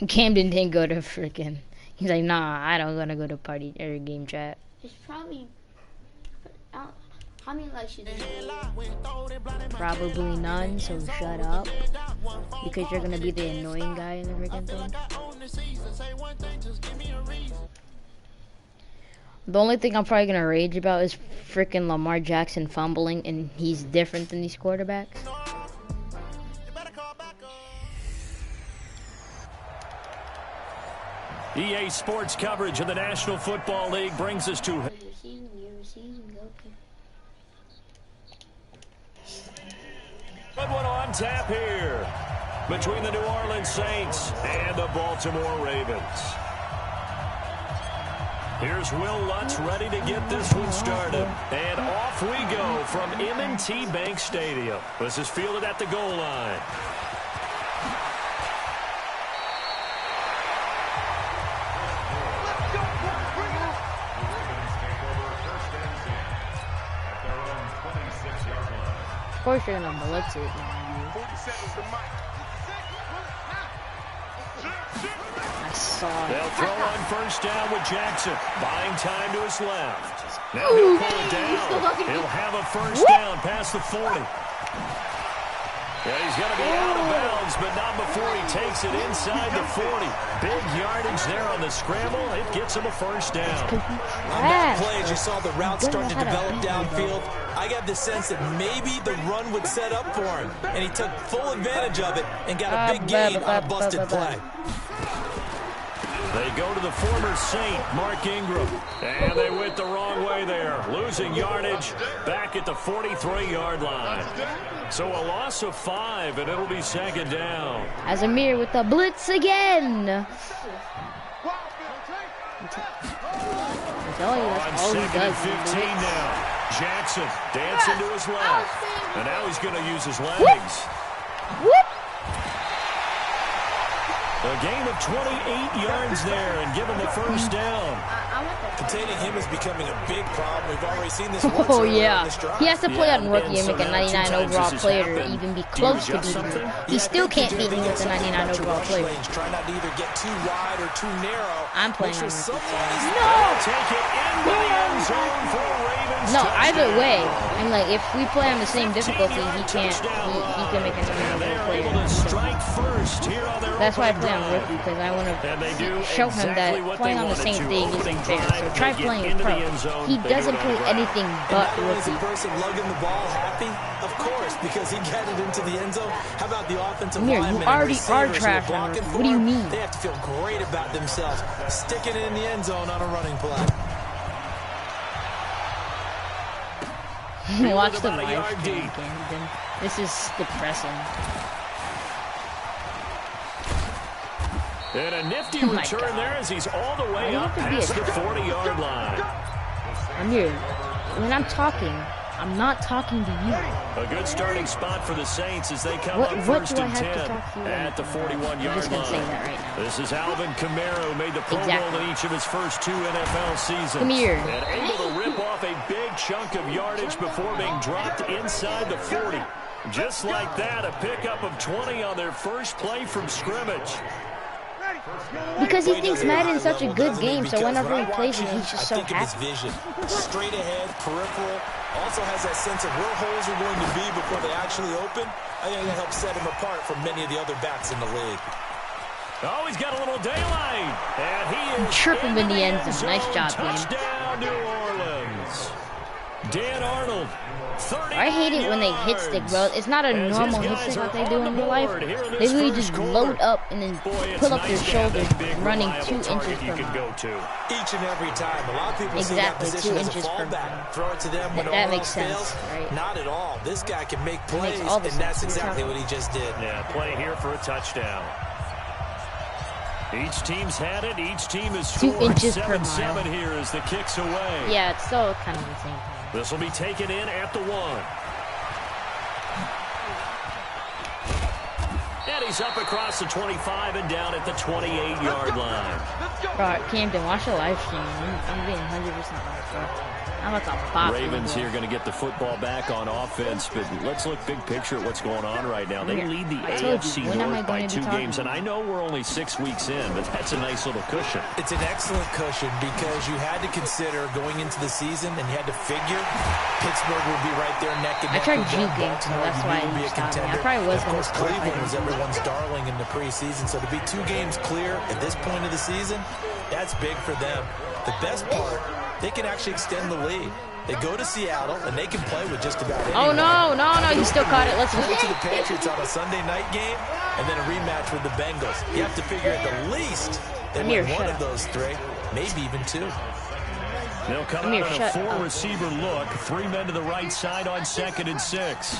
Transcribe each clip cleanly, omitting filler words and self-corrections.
Camden didn't go to freaking. He's like, nah, I don't gonna go to party or game chat. It's probably. How many likes you do? Probably none, so shut up. Because you're gonna be the annoying guy in the freaking thing. The only thing I'm probably gonna rage about is freaking Lamar Jackson fumbling, and he's different than these quarterbacks. EA Sports coverage of the National Football League brings us to... Good one on tap here between the New Orleans Saints and the Baltimore Ravens. Here's Will Lutz ready to get this one started. And off we go from M&T Bank Stadium. This is fielded at the goal line. Of course you're gonna blitz it. I saw it. They'll throw on first down with Jackson. Buying time to his left. Now he'll pull it down. He'll have a first down past the 40. Yeah, he's going to be out of bounds, but not before he takes it inside the 40. Big yardage there on the scramble. It gets him a first down. On that play, as you saw the route start to develop downfield, I got the sense that maybe the run would set up for him, and he took full advantage of it and got a big gain on a busted play. They go to the former Saint, Mark Ingram, and they went the wrong way there, losing yardage back at the 43-yard line. So a loss of 5, and it'll be second down. Azamir with the blitz again. On second and 15 now. Jackson dancing to his left, and now he's going to use his legs. Whoop. A gain of 28 yards there and give him the first down. Containing him is becoming a big problem. We've already seen this once. Oh, yeah. He has to play on rookie and make a 99 overall player to even be close to beating me. He still can't beat me with a 99 overall player. Try not to either get too wide or too narrow. I'm playing on rookie. No! Take it into the end zone for Ravens. No, either way. I'm like, if we play on the same difficulty, he can't. He can make a 99 overall player. That's why I play on rookie, because I want to show him that playing on the same thing isn't fair. So try playing with pro. He doesn't play anything but rookie. Is the person lugging the ball happy? Of course, because he got it into the end zone. How about the offensive linemen? You already are trash on rookie. What do you mean? They have to feel great about themselves, sticking it in the end zone on a running play. Watch the live stream, Camden. This is depressing. And a nifty return there as he's all the way up past the 40-yard line. Amir, when I'm talking, I'm not talking to you. A good starting spot for the Saints as they come up first and 10 at the 41-yard line. I'm just going to say that right now. This is Alvin Kamara, who made the Pro Bowl in each of his first 2 NFL seasons. Come here. And able to rip off a big chunk of yardage before being dropped inside the 40. Just like that, a pickup of 20 on their first play from scrimmage. Because he thinks Madden's such a good game, so whenever he plays it, he's just so happy. Vision, straight ahead, peripheral, also has that sense of where holes are going to be before they actually open. I think that helps set him apart from many of the other backs in the league. Oh, he's got a little daylight, and he is Chirp him in the end zone. Nice job, touchdown, New Orleans. Dan Arnold. I hate it when they hit stick, bro. It's not a normal hit stick like they do in real life. They really just load up and then pull up their shoulders, running 2 inches per mile. Each and every time. A lot of people see that position as a fallback. Throw it to them when that makes sense, right? Not at all. This guy can make plays, and that's exactly what he just did. Yeah, play here for a touchdown. Each team's had it. Each team is 2 inches per mile. 7-7 here as the kick's away. Yeah, it's still kind of the same thing. This will be taken in at the 1. And he's up across the 25 and down at the 28-yard line. Bro, Camden, watch the live stream. I'm being 100% honest, bro. I'm about to pop Ravens here going to get the football back on offense, but let's look big picture at what's going on right now. They lead the AFC North by 2 games, and I know we're only 6 weeks in, but that's a nice little cushion. It's an excellent cushion because you had to consider going into the season, and you had to figure Pittsburgh would be right there neck and neck. I tried juking, so that's why I stopped me. I probably was going to score. Cleveland was everyone's darling in the preseason, so to be 2 games clear at this point of the season, that's big for them. The best part, they can actually extend the lead. They go to Seattle, and they can play with just about anyone. Oh, no, you still caught it. Let's go to the Patriots on a Sunday night game, and then a rematch with the Bengals. You have to figure at the least they win one of those 3, maybe even 2. They'll come out on a 4-receiver look. 3 men to the right side on 2nd and 6.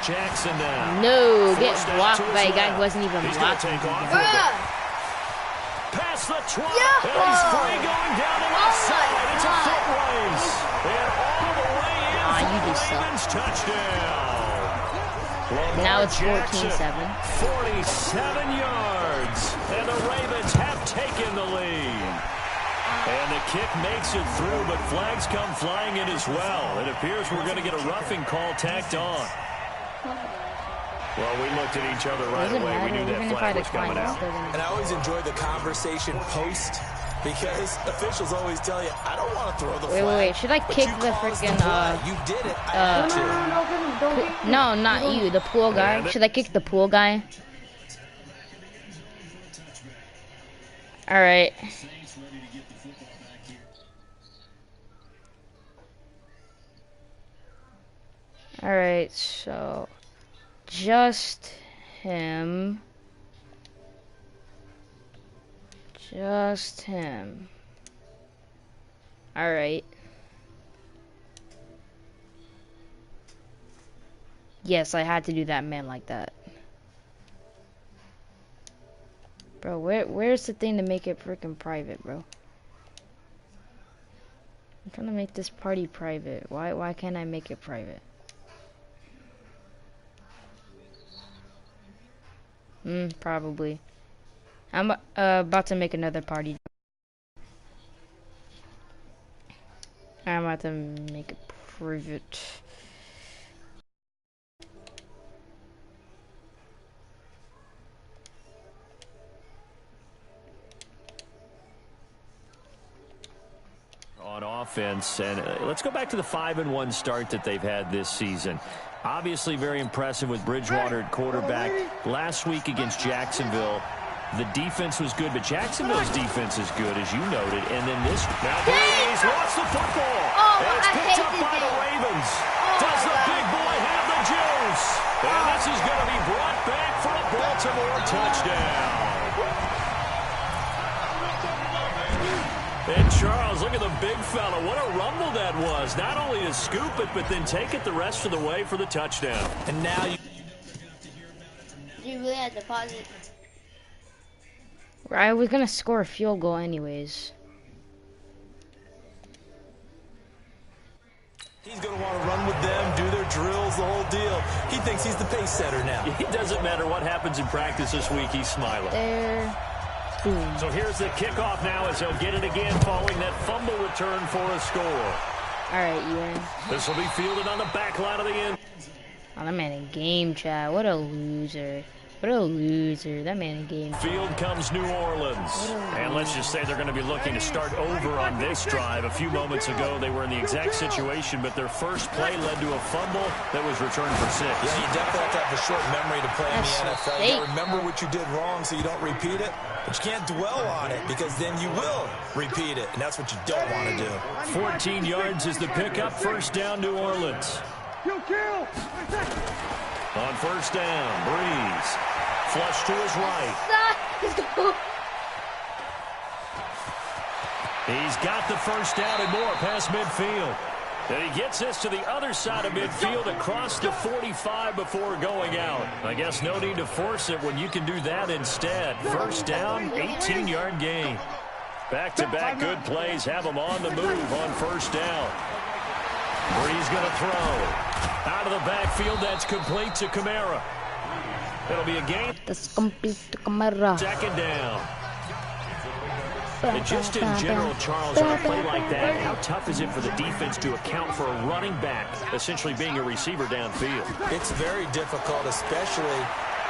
Jackson now. No, get blocked by a guy who wasn't even blocking. Past the 12, and he's free going down the left side. It's a foot race, and all the way in for the Ravens touchdown. Now it's 14-7. 47 yards, and the Ravens have taken the lead. And the kick makes it through, but flags come flying in as well. It appears we're going to get a roughing call tacked on. Well, we looked at each other right away. We knew that flag was coming out. And I always enjoy the conversation post because officials always tell you, I don't want to throw the flag. Wait. Should I kick the freaking, You did it. No, not you. The pool guy. Should I kick the pool guy? Alright. Alright, so... Just him. Alright. Yes, I had to do that man like that. Bro, where's the thing to make it freaking private, bro? I'm trying to make this party private. Why can't I make it private? Probably. I'm about to make another party. I'm about to make it private. On offense, and let's go back to the 5-1 start that they've had this season. Obviously very impressive with Bridgewater at quarterback. Last week against Jacksonville, the defense was good, but Jacksonville's defense is good, as you noted. And then this, now he's lost the football. And it's picked up by the Ravens. Does the big boy have the juice? And this is going to be brought back for a Baltimore touchdown. And Charles, look at the big fella. What a rumble that was. Not only to scoop it, but then take it the rest of the way for the touchdown. And now you really had to pause it. I was going to score a field goal anyways. He's going to want to run with them, do their drills, the whole deal. He thinks he's the pace setter now. It doesn't matter what happens in practice this week. He's smiling. There. Boom. So here's the kickoff now as he'll get it again following that fumble return for a score. All right, Ewan. This will be fielded on the back line of the end. Oh, that man in game chat. What a loser. What a loser. That man in game. Field comes New Orleans. And let's just say they're going to be looking to start over on this drive. A few moments ago, they were in the exact situation, but their first play led to a fumble that was returned for 6. Yeah, you definitely have to have a short memory to play in the NFL. You gotta remember what you did wrong so you don't repeat it. But you can't dwell on it because then you will repeat it, and that's what you don't want to do. 14 yards is the pickup. First down, New Orleans. On first down, Breeze. Flush to his right. He's got the first down and more past midfield. And he gets this to the other side of midfield across the 45 before going out. I guess no need to force it when you can do that instead. First down, 18-yard gain. Back-to-back good plays have him on the move on first down. Breeze going to throw. Out of the backfield, that's complete to Kamara. It'll be a gain. That's complete to Kamara. Second down. And just in general, Charles, on a play like that, how tough is it for the defense to account for a running back essentially being a receiver downfield? It's very difficult, especially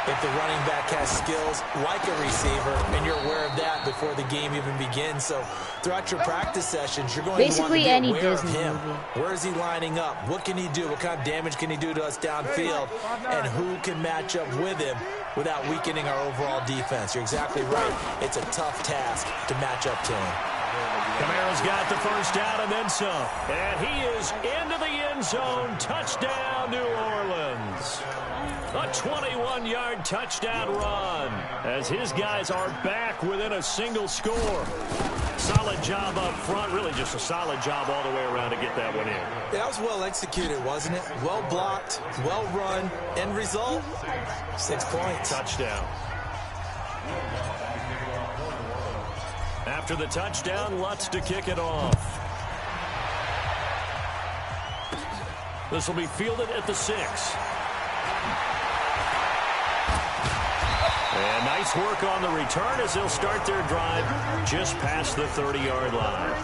if the running back has skills like a receiver, and you're aware of that before the game even begins. So throughout your practice sessions, you're going to want to be aware of him. Where is he lining up? What can he do? What kind of damage can he do to us downfield? And who can match up with him without weakening our overall defense? You're exactly right. It's a tough task to match up to him. Kamara's got the first down and then some. And he is into the end zone. Touchdown, New Orleans. A 21-yard touchdown run as his guys are back within a single score. Solid job up front. Really just a solid job all the way around to get that one in. That was well executed, wasn't it? Well blocked, well run. End result, 6 points. Touchdown. After the touchdown, Lutz to kick it off. This will be fielded at the 6. And nice work on the return as they'll start their drive just past the 30-yard line.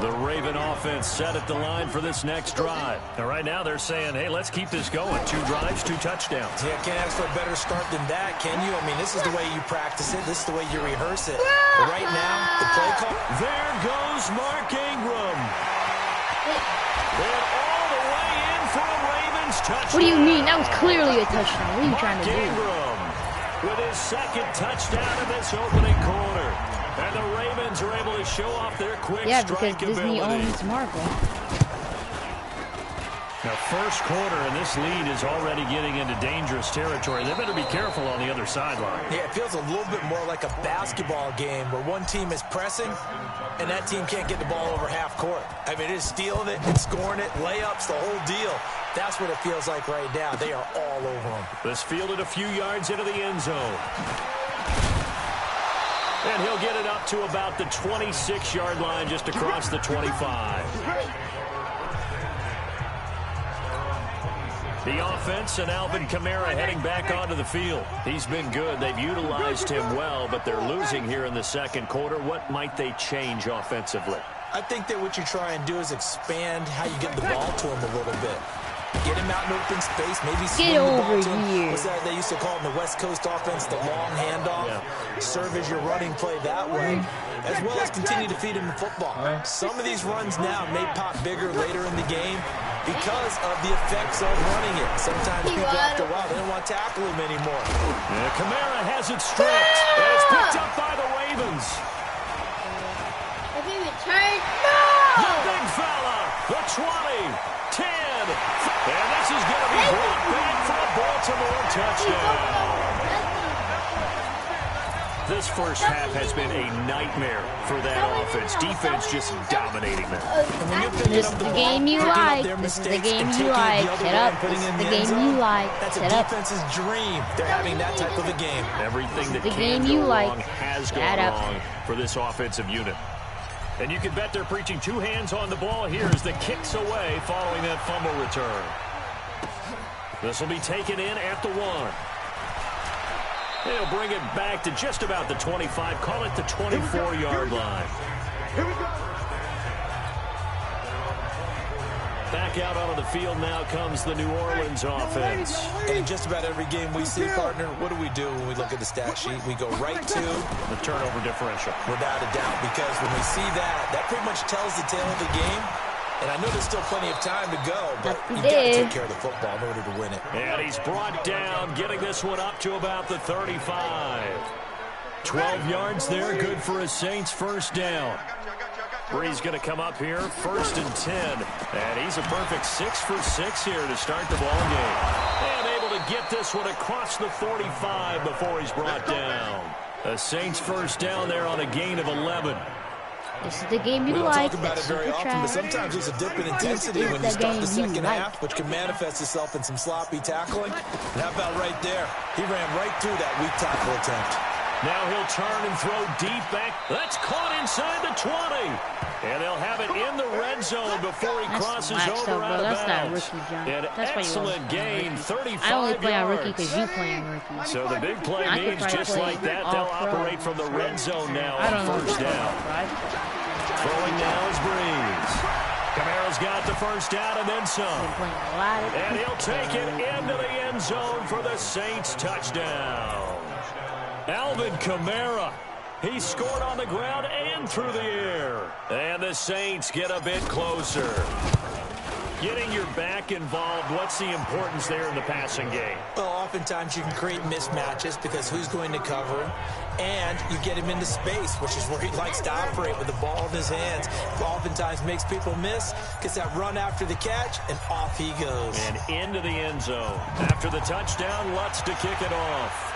The Raven offense set at the line for this next drive. And right now they're saying, hey, let's keep this going. 2 drives, 2 touchdowns. Yeah, can't ask for a better start than that, can you? I mean, this is the way you practice it. This is the way you rehearse it. But right now, the play call. There goes Mark Ingram. And all the way in for a Ravens touchdown. What do you mean? That was clearly a touchdown. What are you trying to do? Ingram with his second touchdown in this opening quarter. And the Ravens are able to show off their quick strike because Disney owns Marvel. Now, first quarter, and this lead is already getting into dangerous territory. They better be careful on the other sideline. Yeah, it feels a little bit more like a basketball game where one team is pressing and that team can't get the ball over half court. I mean, it is stealing it, it's scoring it, layups, the whole deal. That's what it feels like right now. They are all over them. This fielded a few yards into the end zone. And he'll get it up to about the 26-yard line, just across the 25. The offense and Alvin Kamara heading back onto the field. He's been good. They've utilized him well, but they're losing here in the second quarter. What might they change offensively? I think that what you try and do is expand how you get the ball to him a little bit. Get him out in open space, maybe swing the ball to him. What's that they used to call in the West Coast offense, the long handoff? Yeah. Serve as your running play that way, as well as continue to feed him the football. Some of these runs now may pop bigger later in the game because of the effects of running it. Sometimes people, after a while, they don't want to tackle him anymore. Yeah, Kamara has it stripped, and it's picked up by the Ravens. I think it turned. The big fella, the 20. 10, and this is going to be brought back for a Baltimore touchdown. This first half has been a nightmare for that offense. Defense just dominating them. This is the game you like. This is the game you like. Set up. This is the game you like. That's a defense's dream. They're having that type of a game. Everything that can go wrong has gone wrong for this offensive unit. And you can bet they're preaching 2 hands on the ball here as the kick's away following that fumble return. This will be taken in at the 1. They'll bring it back to just about the 25. Call it the 24-yard line. Here we go. Back out onto the field now comes the New Orleans offense. And in just about every game we see, partner, what do we do when we look at the stat sheet? We go right to the turnover differential. Without a doubt, because when we see that, that pretty much tells the tale of the game. And I know there's still plenty of time to go, but you've got to take care of the football in order to win it. And he's brought down, getting this one up to about the 35. 12 yards there, good for a Saints first down. Bree's going to come up here, 1st and 10. And he's a perfect 6 for 6 here to start the ball game. And able to get this one across the 45 before he's brought down. A Saints first down there on a gain of 11. This is the game you We like. don't talk about it very often, but sometimes there's a dip in intensity when you start the second half, which can manifest itself in some sloppy tackling. And how about right there? He ran right through that weak tackle attempt. Now he'll turn and throw deep back. That's caught inside the 20. And they'll have it in the red zone before he crosses over out of bounds. An excellent gain, 35 I only play on yards. rookie because you play on rookie. So the big play means just like that, they'll operate from the red zone now on first down. Throwing now is Breeze. Kamara's got the first down and then some. And he'll take it into the end zone for the Saints touchdown. Alvin Kamara. He scored on the ground and through the air. And the Saints get a bit closer. Getting your back involved, what's the importance there in the passing game? Well, oftentimes you can create mismatches because who's going to cover him? And you get him into space, which is where he likes to operate with the ball in his hands. Oftentimes makes people miss, gets that run after the catch, and off he goes. And into the end zone. After the touchdown, Lutz to kick it off.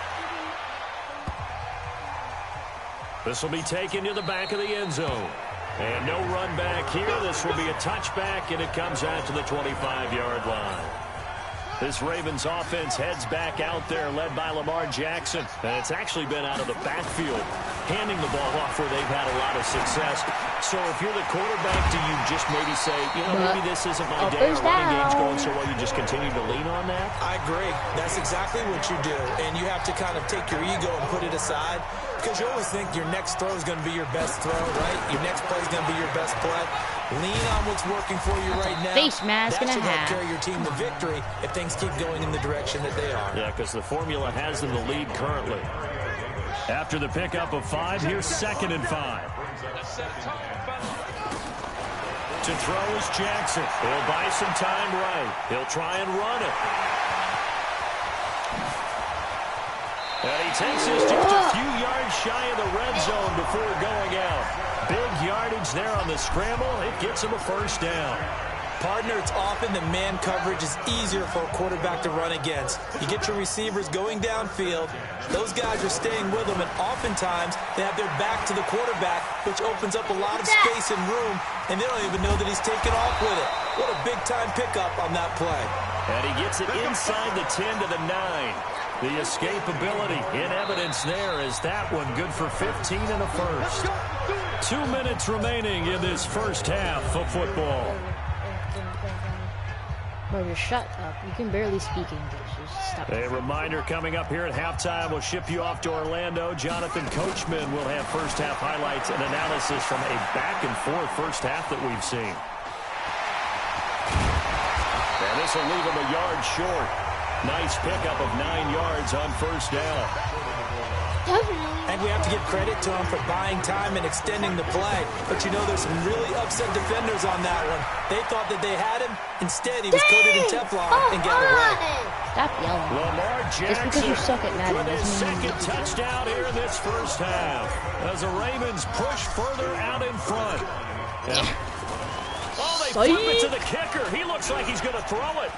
This will be taken to the back of the end zone. And no run back here. This will be a touchback, and it comes out to the 25-yard line. This Ravens offense heads back out there, led by Lamar Jackson. And it's actually been out of the backfield, handing the ball off where they've had a lot of success. So if you're the quarterback, do you just maybe say, you know, maybe this isn't my day, or running game's going so well, you just continue to lean on that? I agree. That's exactly what you do. And you have to kind of take your ego and put it aside, because you always think your next throw is going to be your best throw, right? Your next play is going to be your best play. Lean on what's working for you right now. Face mask that and a should help hat. carry your team to victory if things keep going in the direction that they are. Yeah, because the formula has them the lead currently. After the pickup of 5, here's 2nd and 5. To throw is Jackson. He'll buy some time right. He'll try and run it. And he takes us just a few yards shy of the red zone before going out. Big yardage there on the scramble. It gets him a first down. Partner, it's often that man coverage is easier for a quarterback to run against. You get your receivers going downfield. Those guys are staying with them, and oftentimes they have their back to the quarterback, which opens up a lot of space and room, and they don't even know that he's taken off with it. What a big-time pickup on that play. And he gets it inside the 10 to the 9. The escapability in evidence there is that one good for 15 and a first. 2 minutes remaining in this first half of football. Bro, just shut up. You can barely speak English. Just stop. A reminder coming up here at halftime. We'll ship you off to Orlando. Jonathan Coachman will have first half highlights and analysis from a back-and-forth first half that we've seen. And this will leave him a yard short. Nice pickup of 9 yards on first down. And we have to give credit to him for buying time and extending the play. But you know, there's some really upset defenders on that one. They thought that they had him. Instead, he was coated in Teflon and got away. Stop yelling. Lamar Jackson Just because you suck at Madden with his doesn't mean you second touchdown here in this first half. As the Ravens push further out in front. Yeah. Oh, they flip it to the kicker. He looks like he's going to throw it.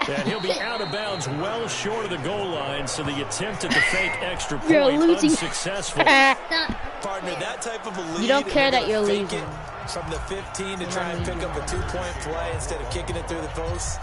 And he'll be out of bounds well short of the goal line, so the attempt at the fake extra point unsuccessful. Partner, that type of a lead. You don't care that you're losing. From the 15 to try and pick up a 2-point play instead of kicking it through the post.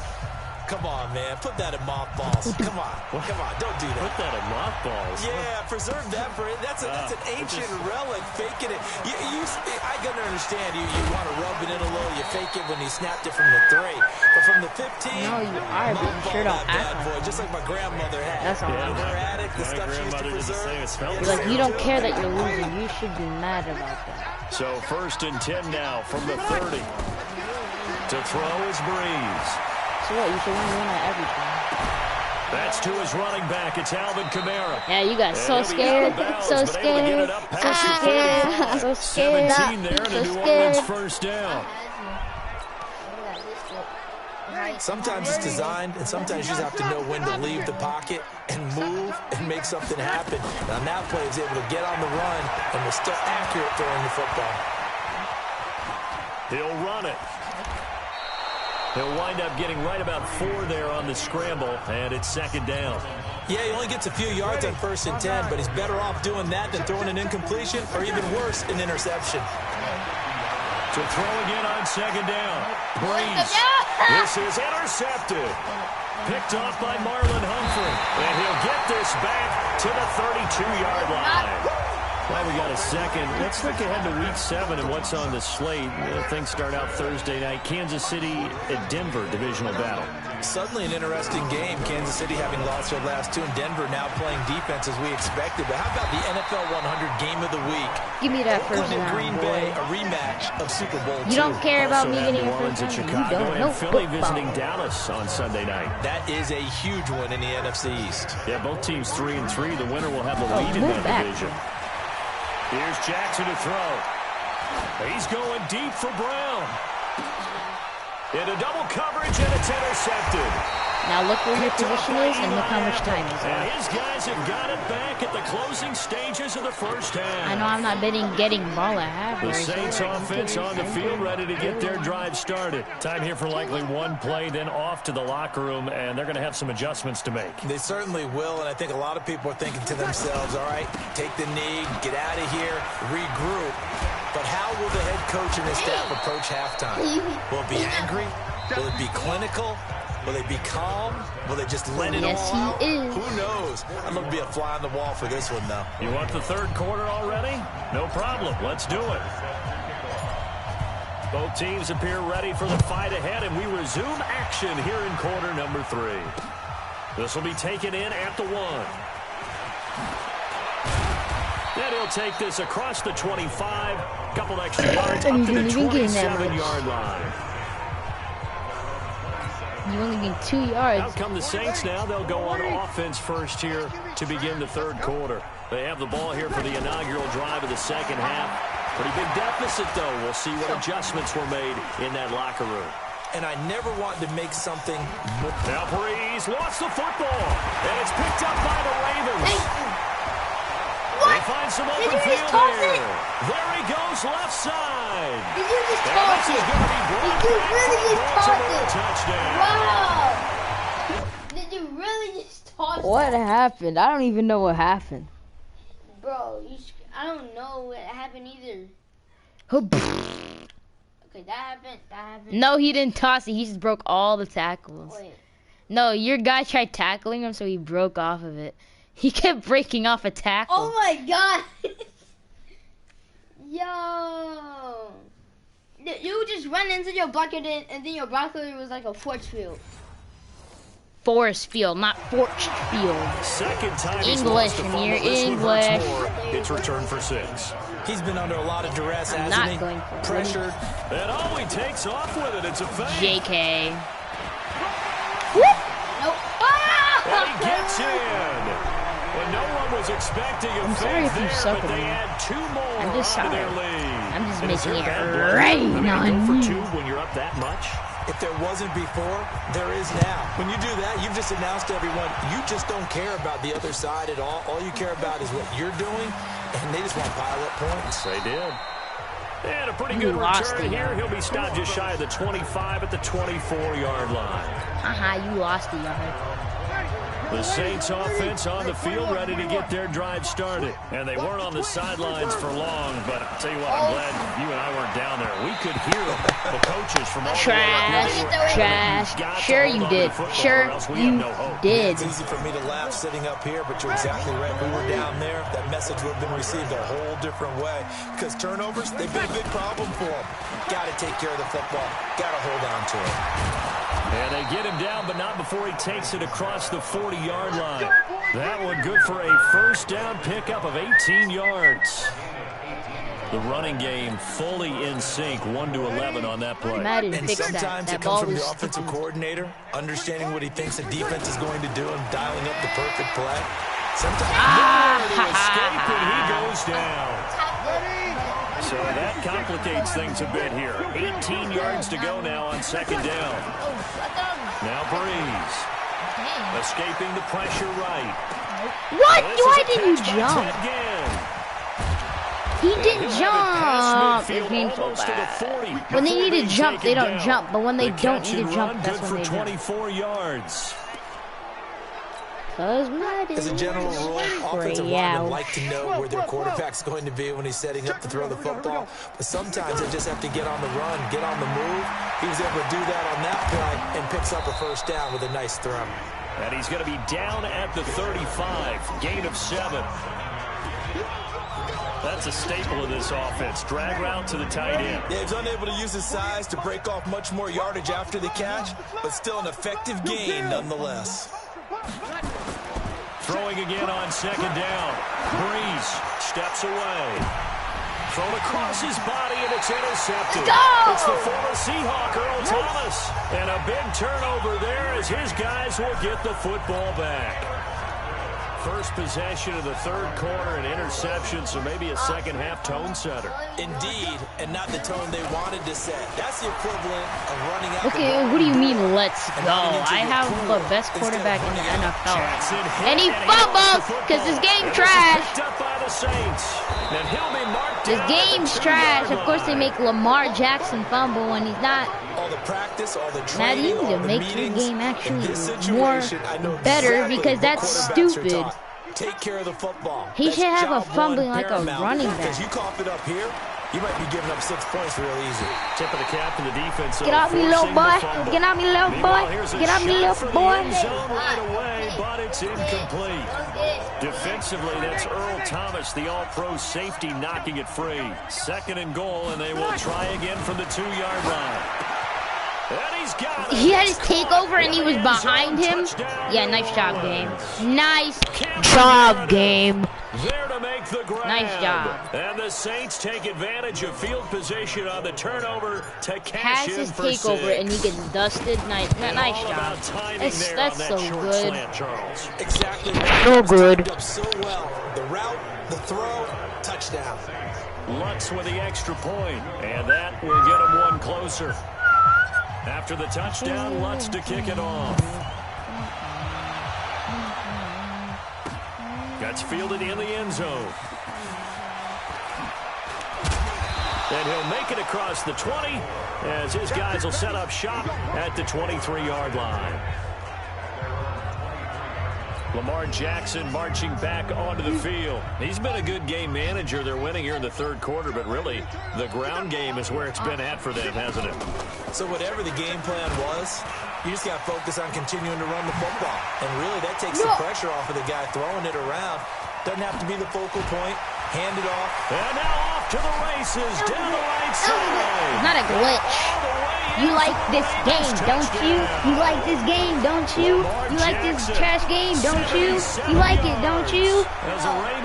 Come on, man. Put that in mothballs. Come on. Come on. Don't do that. Put that in mothballs. Yeah, preserve that for it. That's an ancient relic. Faking it. I can understand. You want to rub it in a little. You fake it when you snapped it from the 3. But from the 15, no, you are, but you sure don't act boy, just like my grandmother had. That's all. Yeah, her addict, the stuff she used to preserve. You're like, you don't care that you're losing. You should be mad about that. So 1st and 10 now from the 30. To throw is Breeze. So what? You should win at everything. That's to his running back. It's Alvin Kamara. Yeah, you guys so scared. So scared. So scared. So scared. 17 there to New Orleans first down. Sometimes it's designed, and sometimes you just have to know when to leave the pocket and move and make something happen. And on that play, he was able to get on the run and was still accurate throwing the football. He'll run it. He'll wind up getting right about 4 there on the scramble, and it's 2nd down. Yeah, he only gets a few yards on 1st and 10, but he's better off doing that than throwing an incompletion or even worse, an interception. To throw again on 2nd down. Breeze. This is intercepted. Picked off by Marlon Humphrey. And he'll get this back to the 32-yard line. Well, we got a second. Let's look ahead to Week 7 and what's on the slate. Things start out Thursday night. Kansas City at Denver, divisional battle. Suddenly an interesting game. Kansas City having lost their last two, and Denver now playing defense as we expected. But how about the NFL 100 game of the week? Give me that first Oakland and down, Green boy. Bay, a rematch of Super Bowl II. You don't care about Also me have getting New a Orleans first at down. You Chicago don't know and Philly football. visiting Dallas on Sunday night. That is a huge one in the NFC East. Yeah, both teams 3-3. The winner will have the lead in move that back. division. Here's Jackson to throw. He's going deep for Brown. Into double coverage, and it's intercepted. Now look where your position is and look how much time is And left. his guys have got it back at the closing stages of the first half. I know I'm not betting getting ball at half. The Saints offense on the field, ready to get their drive started. Time here for likely one play, then off to the locker room, and they're going to have some adjustments to make. They certainly will, and I think a lot of people are thinking to themselves, all right, take the knee, get out of here, regroup. But how will the head coach and his staff approach halftime? Will it be angry? Will it be clinical? Will they be calm? Will they just let it Yes, all out? he is. Who knows? I'd love to be a fly on the wall for this one, though. You want the third quarter already? No problem. Let's do it. Both teams appear ready for the fight ahead, and we resume action here in quarter number 3. This will be taken in at the 1. Then he'll take this across the 25. Couple extra yards up to the 27-yard line. You only need 2 yards. Out come the Saints now. They'll go on offense first here to begin the third quarter. They have the ball here for the inaugural drive of the second half. Pretty big deficit, though. We'll see what adjustments were made in that locker room. And I never want to make something... Now Breeze lost the football, and it's picked up by the Ravens. What? They find some Did open you just field toss here. it? There he goes, left side. Did you just And toss this is it? going to be brought Did you back really for just toss Baltimore it? touchdown. Wow! Did you really just toss it? What happened? I don't even know what happened. Bro, I don't know what happened either. Okay, that happened. No, he didn't toss it. He just broke all the tackles. Wait. No, your guy tried tackling him, so he broke off of it. He kept breaking off a tackle. Oh my god! Yo! You just run into your blocker and then your blocker was like a force field. Forest field, not forced field. Second time he's English, lost a and fumble. you're This one hurts English. more. It's returned for 6. He's been under a lot of duress, I'm hasn't not he? going for it. Pressured. And oh, he takes off with it. It's a fake. JK. Nope. And he gets in. Well, no one was expecting a I'm sorry fake if you there, suck but at they me. add 2 more I'm just onto sorry. their lead. I'm just And is making there it bad blood? rain I mean, on go for you. 2 when you're up that much. If there wasn't before, there is now. When you do that, you've just announced to everyone, you just don't care about the other side at all. All you care about is what you're doing, and they just want to pile up points. They did. And a pretty You good lost return the here. yard. He'll be stopped just shy of the 25 at the 24-yard line. Haha, you lost the yard. The Saints offense on the field, ready to get their drive started. And they weren't on the sidelines for long, but I'll tell you what, I'm glad you and I weren't down there. We could hear the coaches from all the way up here. They were- Trash. You've got to Sure hold you on to did. the football Sure or else we you have no hope. did. It's easy for me to laugh sitting up here, but you're exactly right. If we were down there, that message would have been received a whole different way. Because turnovers, they've been a big problem for them. Got to take care of the football. Got to hold on to it. And they get him down, but not before he takes it across the 40-yard line. That one good for a first down pickup of 18 yards. The running game fully in sync, 1-11 on that play. Madden And fixed that. sometimes That it comes ball from was the offensive stupid. coordinator, understanding what he thinks the defense is going to do and dialing up the perfect play. Sometimes To escape, and he goes down. So that complicates things a bit here. 18 yards to go now on second down. Now Breeze. Escaping the pressure right. What? This Why is a didn't you catch by jump? Ted Ginn. He And didn't he'll have it past jump. midfield, It's painful almost to the bad. 40 When they before need to being jump, they taken don't down. jump. But when they The don't catch need and to jump, run, that's good when for they jump. 24 yards. Cause Madden as a general rule, offensive linemen like to know where their quarterback's going to be when he's setting up to throw the football. But sometimes they just have to get on the run, get on the move. He was able to do that on that play and picks up a first down with a nice throw. And he's going to be down at the 35. Gain of 7. That's a staple of this offense. Drag route to the tight end. Yeah, he's unable to use his size to break off much more yardage after the catch, but still an effective gain nonetheless. Throwing again on 2nd down. Breeze steps away. Thrown across his body, and it's intercepted. It's the former Seahawk, Earl Thomas. And a big turnover there as his guys will get the football back. First possession of the 3rd quarter, an interception, so maybe a second-half tone setter. Indeed, and not the tone they wanted to set. That's the equivalent of running out. Okay, what do you mean, let's go? I have the best quarterback in the NFL. And he fumbles because this game trash. This game's trash. Of course, they make Lamar Jackson fumble when he's not. All the practice, all the training, Matt, you need to make your game actually more better because that's stupid. Take care of the football. He should have a fumbling like a running back. Because you cough it up here, you might be giving up 6 points real easy. Tip of the cap to the defense. Get off me, little boy. Get off me, little boy. Get off me, little boy. Right away, but it's incomplete. Defensively, that's Earl Thomas, the all-pro safety, knocking it free. 2nd and goal, and they will try again from the 2-yard line. And he's got it. He had his takeover and he was behind him. Yeah, nice job, game. Nice job, game. There to make the grab. Nice job. And the Saints take advantage of field position on the turnover to cash Has in his for takeover 6. and he gets dusted. Nice job. That's so good. Exactly. So good. Up so well. The route, the throw, touchdown. Lutz with the extra point, and that will get him one closer. After the touchdown, Lutz to kick it off. Gets fielded in the end zone. And he'll make it across the 20 as his guys will set up shop at the 23-yard line. Lamar Jackson marching back onto the field. He's been a good game manager. They're winning here in the 3rd quarter, but really the ground game is where it's been at for them, hasn't it? So whatever the game plan was, you just got to focus on continuing to run the football. And really that takes the pressure off of the guy throwing it around. Doesn't have to be the focal point. Hand it off. And now off to the races down the right side. It's not a glitch. You like this game, don't you? You like this game, don't you? You like this trash game, don't you? You like it, don't you?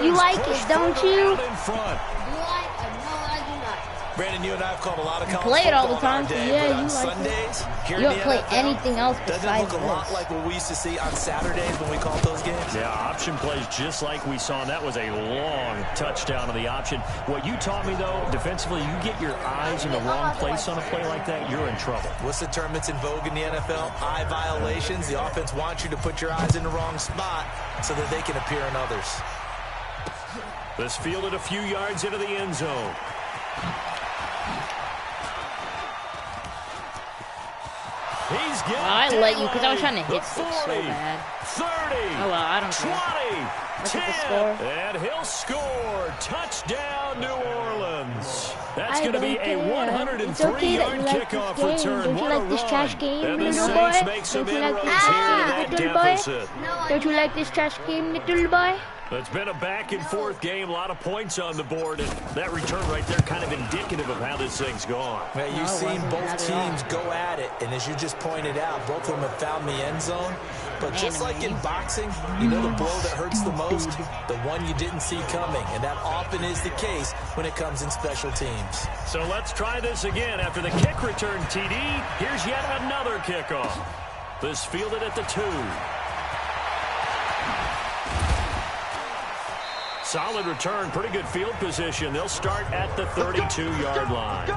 You like it, don't you? Brandon, you and I have called a lot of college play it all the football in time, our so day, yeah, but on you like Sundays, here You in don't the play NFL, anything else doesn't besides look a lot this. like what we used to see on Saturdays when we called those games. Yeah, option plays just like we saw, and that was a long touchdown on the option. What you taught me, though, defensively, you get your eyes in the wrong place on a play like that, you're in trouble. What's the term that's in vogue in the NFL? Eye violations. The offense wants you to put your eyes in the wrong spot so that they can appear in others. This fielded a few yards into the end zone. He's got I let you because I was trying to hit this 40, so bad. 30, Oh well, I don't care. 20, Look at the 10, score. and he'll score. Touchdown, New Orleans. That's I going to be don't a care. It's okay that 103-yard you like kickoff this game. return. Don't you What a like this run. trash game, And the little Saints boy? make some Don't you like this inroads trash here to game, that little boy? deficit. Don't you like this trash game, little boy? It's been a back-and-forth game, a lot of points on the board, and that return right there kind of indicative of how this thing's gone. Well, you've seen both teams go at it, and as you just pointed out, both of them have found the end zone. But just like in boxing, you know the blow that hurts the most? The one you didn't see coming, and that often is the case when it comes in special teams. So let's try this again. After the kick return, TD, here's yet another kickoff. This fielded at the 2. Solid return, pretty good field position. They'll start at the 32-yard line.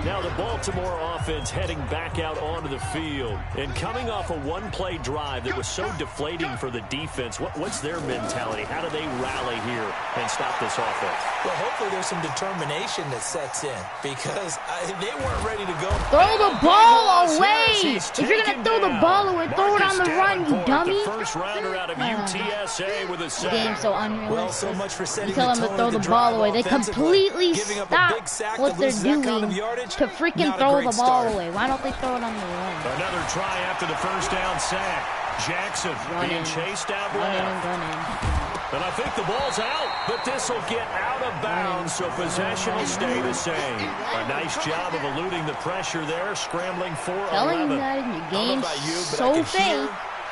Now the Baltimore offense heading back out onto the field. And coming off a one-play drive that was so deflating for the defense, what's their mentality? How do they rally here and stop this offense? Well, hopefully there's some determination that sets in because they weren't ready to go. Throw the ball away! If you're going to throw the ball away, throw it on on the run, you dummy. First rounder out of UTSA with a sack. Game's so unrealistic. Well, so much for setting you tell them to throw the ball away. They completely stop what they're doing to freaking throw the ball away. Why don't they throw it on the run? Another try after the first down sack. Jackson being chased out left. And I think the ball's out, but this will get out of bounds, so possession will stay the same. A nice job of eluding the pressure there, scrambling for 11. Telling you guys, your game's so fake.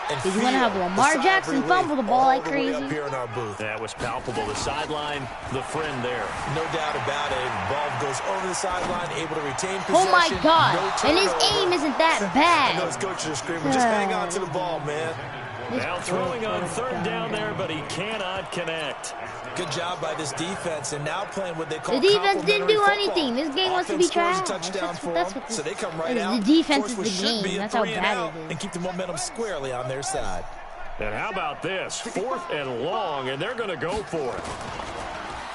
Because you want to have Lamar Jackson fumble the ball like crazy. That was palpable. The sideline, the friend there. No doubt about it. Ball goes over the sideline, able to retain possession. Oh my God! And his aim isn't that bad. Those coaches are screaming, just hang on to the ball, man. Now throwing on third down there, but he cannot connect. Good job by this defense, and now playing what they call the defense didn't do anything. This game wants to be trash. That's what so they come right out. The defense is the game. That's how bad it is. And keep the momentum squarely on their side. And how about this? 4th and long, and they're going to go for it.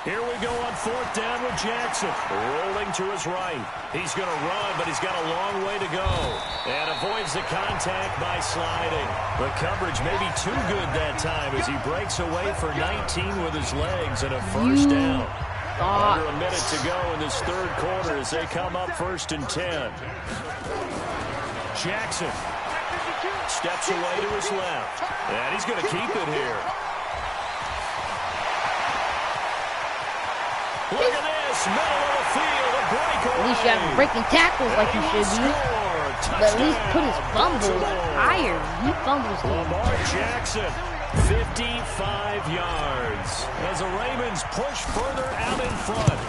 Here we go on 4th down with Jackson. Rolling to his right. He's going to run, but he's got a long way to go. And avoids the contact by sliding. The coverage may be too good that time as he breaks away for 19 with his legs and a first down. Under a minute to go in this third quarter as they come up 1st and 10. Jackson steps away to his left. And he's going to keep it here. Look at this, middle of the field, a breakaway. At least you have breaking tackles like you should be. But at least put his fumbles higher. He fumbles too. Lamar Jackson, 55 yards. As the Ravens push further out in front.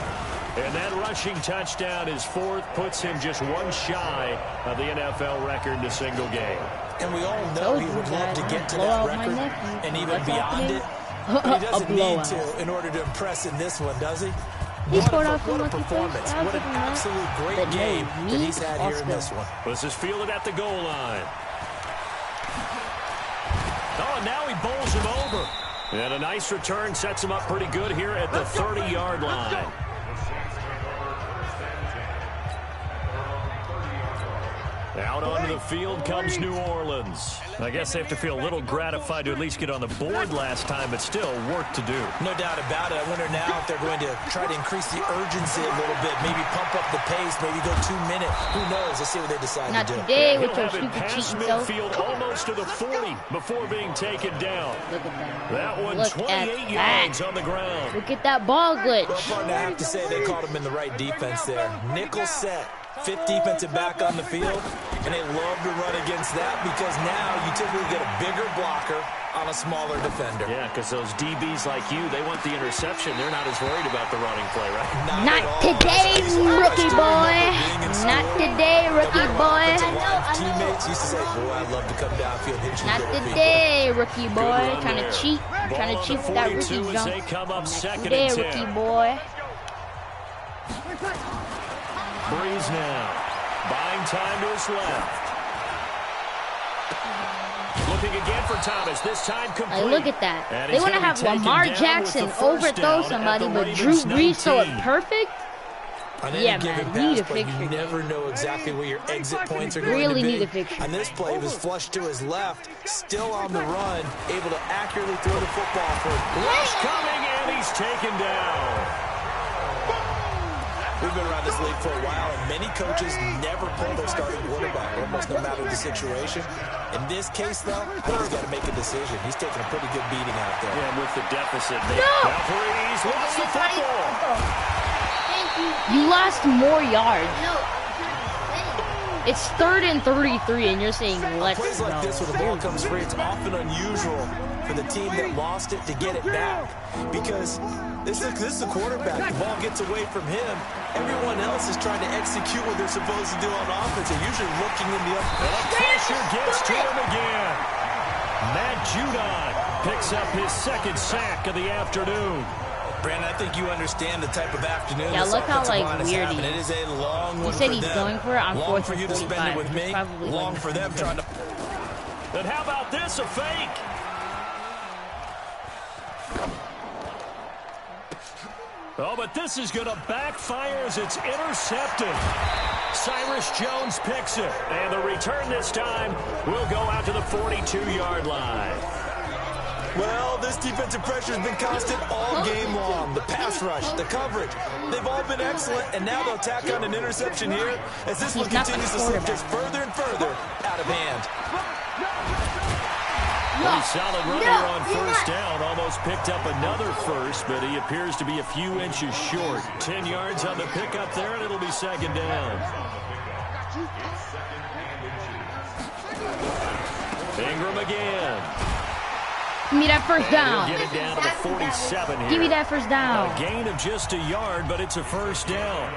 And that rushing touchdown is 4th, puts him just one shy of the NFL record in a single game. And we all know he would love to get to that record and even beyond it. But he doesn't need to in order to impress in this one, does he? He scored off what a performance. What an absolute great game that he's had here in this one. This is fielded at the goal line. Oh, and now he bowls him over. And a nice return sets him up pretty good here at the 30-yard line. Out onto the field comes New Orleans. I guess they have to feel a little gratified to at least get on the board last time, but still work to do. No doubt about it. I wonder now if they're going to try to increase the urgency a little bit, maybe pump up the pace, maybe go 2 minutes. Who knows? Let's see what they decide to do. Not today with He'll your have it stupid past cheating self. midfield almost to the 40 before being taken down. Look at that. That one, Look 28 yards on the ground. Look at that ball glitch. Well, partner, I have to say they caught him in the right defense there. Nickel set. 5th defensive back on the field, and they love to run against that because now you typically get a bigger blocker on a smaller defender. Yeah, because those DBs like you, they want the interception. They're not as worried about the running play, right? Not today, rookie boy. Not today, rookie boy. Teammates used to say, boy, I'd love to come downfield, hit you. Not today, rookie boy. Trying to cheat. Trying to cheat with that rookie jump. Not today, rookie boy. Breeze now, buying time to his left. Looking again for Thomas, this time complete. Look at that. They want to have Lamar Jackson overthrow somebody, but Drew Brees throw it perfect? Yeah, man, need a fixture. You never know exactly where your exit points are going to be. Really need a fixture. On this play, he was flushed to his left, still on the run, able to accurately throw the football for him. Rush coming, and he's taken down. We've been around this league for a while, and many coaches never pull their starting quarterback, almost no matter the situation. In this case, though, I think he's got to make a decision. He's taking a pretty good beating out there. Yeah, with the deficit. No! Breeze lost the football. You lost more yards. No. It's 3rd and 33, and you're saying let's Plays like this when the ball comes free, it's often unusual for the team that lost it to get it back. Because this is the quarterback. The ball gets away from him. Everyone else is trying to execute what they're supposed to do on offense. They're usually looking in the other. And pressure gets to him again. Matt Judon picks up his 2nd sack of the afternoon. Brandon, I think you understand the type of afternoon. Yeah, look how like weird he is. It is a long one. He said he's going for it on 4th and 45. Long for you to spend it with me. Long for them trying to. And how about this? A fake. Oh, but this is going to backfire as it's intercepted. Cyrus Jones picks it. And the return this time will go out to the 42-yard line. Well, this defensive pressure has been constant all game long. The pass rush, the coverage, they've all been excellent, and now they'll tack on an interception here as this one continues to slip just further and further out of hand. Pretty solid run here on first down. Almost picked up another first, but he appears to be a few inches short. 10 yards on the pickup there, and it'll be second down. Ingram again. Give me that first down. Get it down to the 47 here. Give me that first down. A gain of just a yard, but it's a first down.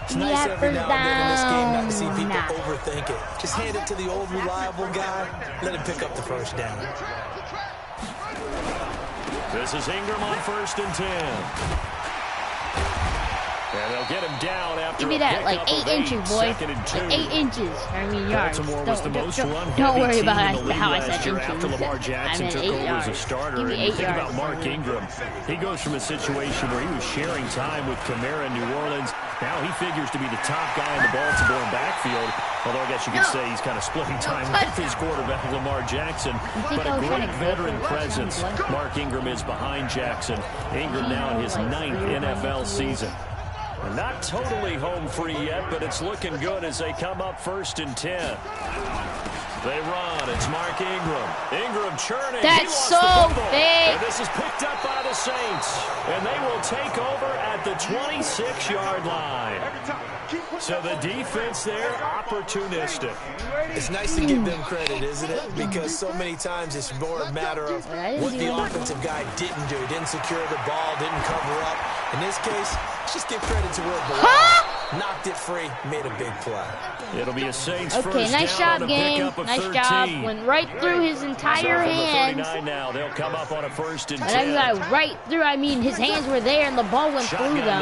It's nice every now and then in this game not to see people overthink it. Just hand it to the old reliable guy. Let him pick up the first down. This is Ingram on 1st and 10. And they'll get him down after give me that, like 8 inches, boy. Like 8 inches. I mean, yards. Don't worry about how I said inches. After Lamar Jackson took over as a starter. Give me 8 and think yards. about Mark Ingram. He goes from a situation where he was sharing time with Kamara in New Orleans. Now he figures to be the top guy in the Baltimore backfield. Although I guess you could say he's kind of splitting time with his quarterback, Lamar Jackson. But a great veteran presence. Mark Ingram is behind Jackson. Ingram now in his 9th NFL season. Not totally home free yet, but it's looking good as they come up 1st and 10. They run. It's Mark Ingram. Ingram churning. That's so big. And this is picked up by the Saints. And they will take over at the 26-yard line. So the defense there, opportunistic. It's nice to give them credit, isn't it? Because so many times it's more a matter of what the offensive guy didn't do. He didn't secure the ball, didn't cover up. In this case, just give credit to where it belongs. Knocked it free, made a big play. It'll be a Saints okay, first nice down job, game. Nice 13. job. Went right through his entire hands. Now they'll come up on a 1st and 10. And I got right through. I mean, his hands were there, and the ball went through them.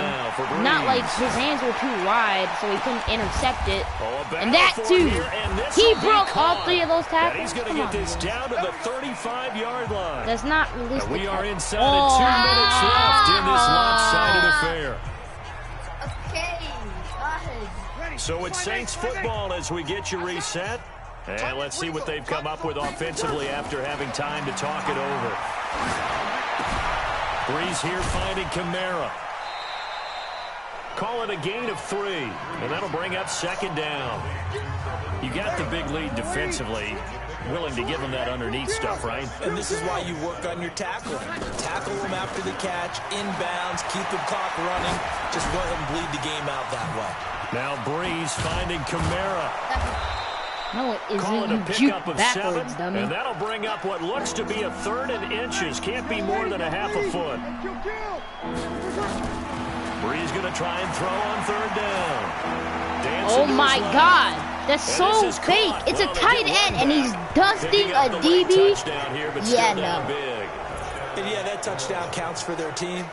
Not like his hands were too wide, so he couldn't intercept it. And that too. He broke all 3 of those tackles. He's going to get this down to the 35-yard line. That's not realistic. And we are inside of 2 minutes left in this lopsided affair. So it's Saints football as we get you reset. And let's see what they've come up with offensively after having time to talk it over. Breeze here finding Kamara. Call it a gain of 3. And that'll bring up 2nd down. You got the big lead defensively. Willing to give them that underneath stuff, right? And this is why you work on your tackling. Tackle them after the catch, inbounds, keep the clock running. Just let them bleed the game out that way. Now Breeze finding Kamara. No, it isn't. You juke backwards, dummy. And that'll bring up what looks to be a 3rd and inches. Can't be more than a half a foot. Breeze going to try and throw on 3rd down. Oh my God. That's so fake. It's a tight end, and he's dusting a DB. Yeah, no. And yeah, that touchdown counts for their team,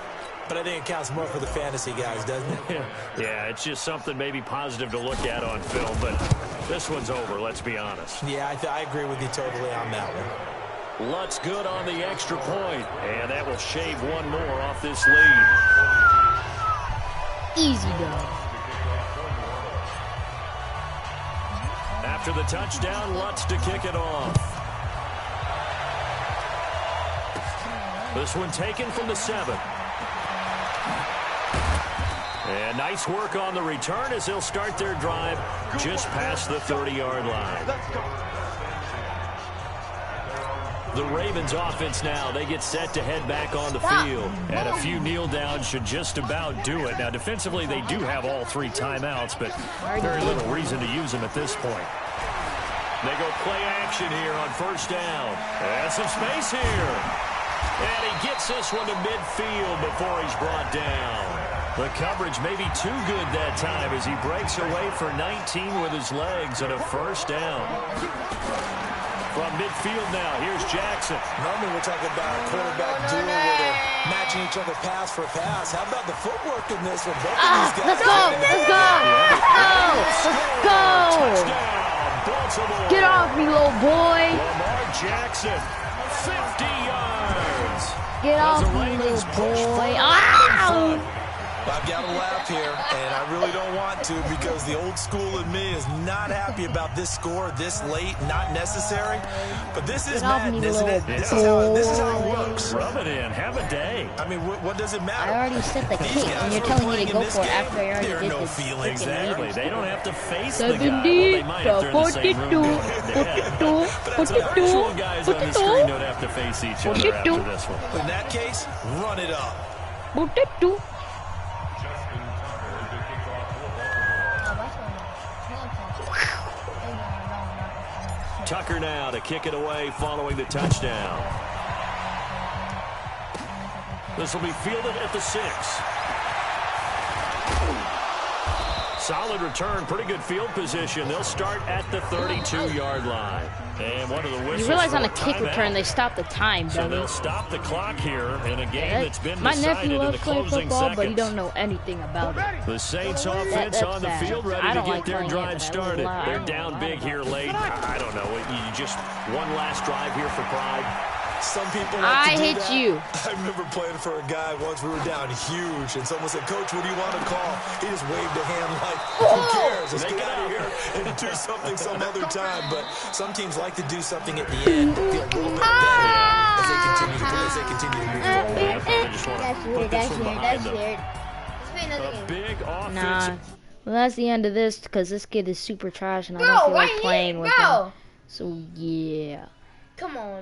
but I think it counts more for the fantasy guys, doesn't it? Yeah, it's just something maybe positive to look at on film, but this one's over, let's be honest. Yeah, I agree with you totally on that one. Lutz good on the extra point, and that will shave 1 more off this lead. Easy, though. After the touchdown, Lutz to kick it off. This one taken from the 7. And nice work on the return as they'll start their drive just past the 30-yard line. The Ravens offense now, they get set to head back on the field. And a few kneel downs should just about do it. Now, defensively, they do have all 3 timeouts, but very little reason to use them at this point. They go play action here on 1st down. And some space here. And he gets this one to midfield before he's brought down. The coverage may be too good that time as he breaks away for 19 with his legs and a 1st down. From midfield now, here's Jackson. Normally we're talking about a quarterback duel where they're matching each other pass for pass. How about the footwork in this one? Both of these guys. Let's go! Let's go! Let's go! Baltimore. Get off me, little boy! Lamar Jackson, 50 yards. Get off me, little boy! Ow! I've got to laugh here, and I really don't want to because the old school in me is not happy about this score this late, not necessary. But this is Madden, isn't it? This is how it works. Rub it in. Have a day. I mean, what does it matter? I already set the kick, and you're telling me to go for it after I already did no this. feelings Exactly. They don't have to face the guy. Well, they might if they're in the same room. But the actual guys on the screen don't have to face each other after this one. In that case, run it up. Tucker now to kick it away following the touchdown. This will be fielded at the 6. Solid return, pretty good field position. They'll start at the 32-yard line. And one of the whistles. You realize on a kick return they stop the time, so don't they? they'll stop the clock here in a game that's been My decided nephew in the loves playing closing football, seconds. but he don't know anything about it. The Saints offense That's on the bad. field, ready I to don't get like their playing drive it, but started. I They're don't down know. big here late. I don't know. You just one last drive here for pride. Some people like to do hate that. you. I remember playing for a guy once. We were down huge, and someone said, "Coach, what do you want to call?" He just waved a hand like, "Who cares? Let's get out of here and do something some other time." But some teams like to do something at the end to feel a little bit better as they continue to play, as they continue to move forward. That's weird. That's weird. That's weird. Let's play another A game. big offensive. Nah. Well, that's the end of this because this kid is super trash and I don't feel like playing with him. So, yeah. Come on.